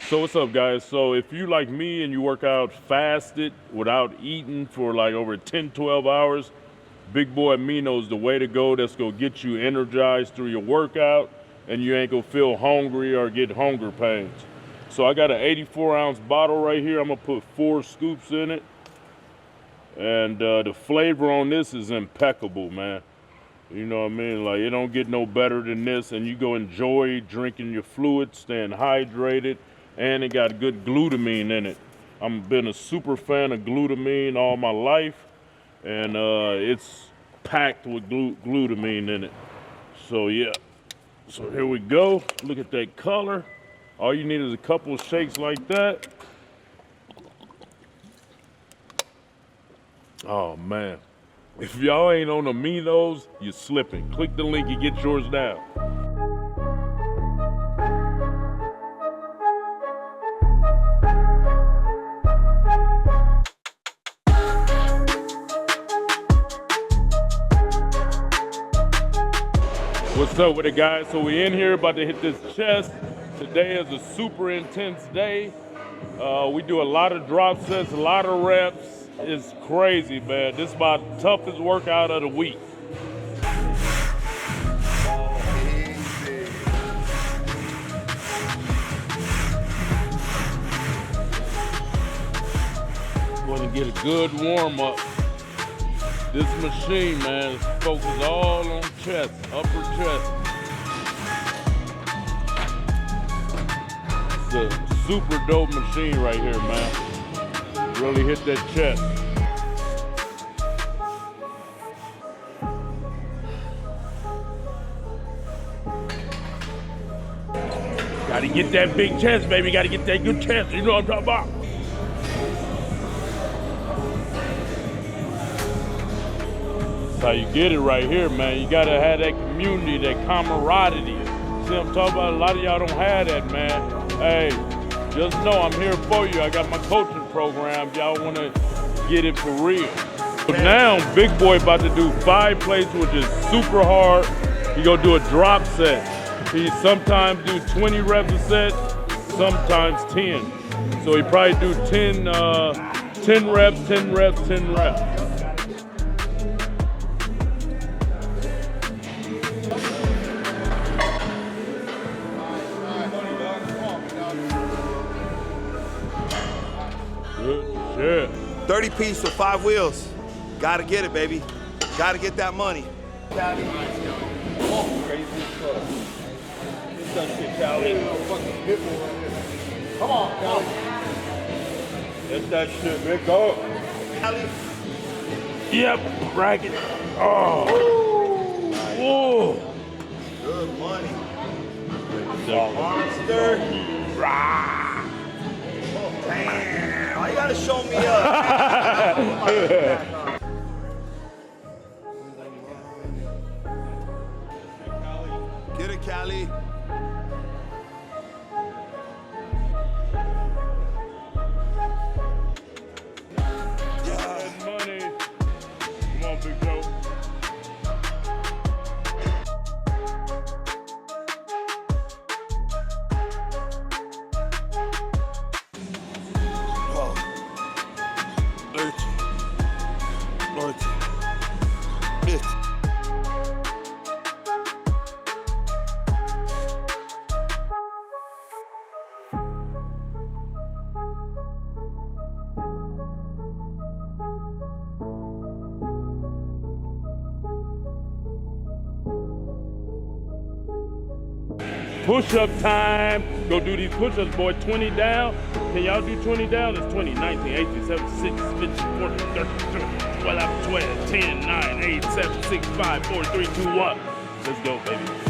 So what's up, guys? So if you like me and you work out fasted without eating for like over 10, 12 hours, Big Boy Amino's the way to go. That's gonna get you energized through your workout and you ain't gonna feel hungry or get hunger pains. So I got an 84-ounce bottle right here. I'm gonna put 4 scoops in it. And the flavor on this is impeccable, man. You know what I mean? Like, it don't get no better than this, and you go enjoy drinking your fluid, staying hydrated, and it got good glutamine in it. I've been a super fan of glutamine all my life, and it's packed with glutamine in it. So yeah, so here we go. Look at that color. All you need is a couple of shakes like that. Oh man. If y'all ain't on aminos, you're slipping. Click the link and get yours now. What's up with it, guys? So we in here about to hit this chest. Today is a super intense day. We do a lot of drop sets, a lot of reps. It's crazy, man. This is my toughest workout of the week. Going to get a good warm up. This machine, man, is focused all on chest, upper chest. It's a super dope machine right here, man. Really hit that chest. Gotta get that big chest, baby. Gotta get that good chest. You know what I'm talking about. That's how you get it right here, man. You gotta have that community, that camaraderie. See what I'm talking about? A lot of y'all don't have that, man. Hey, just know I'm here for you. I got my coaching program. Y'all want to get it for real. So now Big Boy about to do 5 plates, which is super hard. He gonna do a drop set. He sometimes do 20 reps a set, sometimes 10. So he probably do 10 reps, 10 reps, 10 reps. Good shit. 30 piece with 5 wheels. Gotta get it, baby. Gotta get that money. Crazy Come on, Callie. Get that shit, big go. Callie. Yep, bracket. Oh. Whoa. Good money. Monster. Damn. Why you gotta show me up? Get it, Callie. Good money. Come on, Big Joe. Push-up time. Go do these push-ups, boy. 20 down. Can y'all do 20 down? It's 20, 19, 18, 17, 16, 15, 14, 13, 12, 12, 10, 9, 8, 7, 6, 5, 4, 3, 2, 1. Let's go, baby.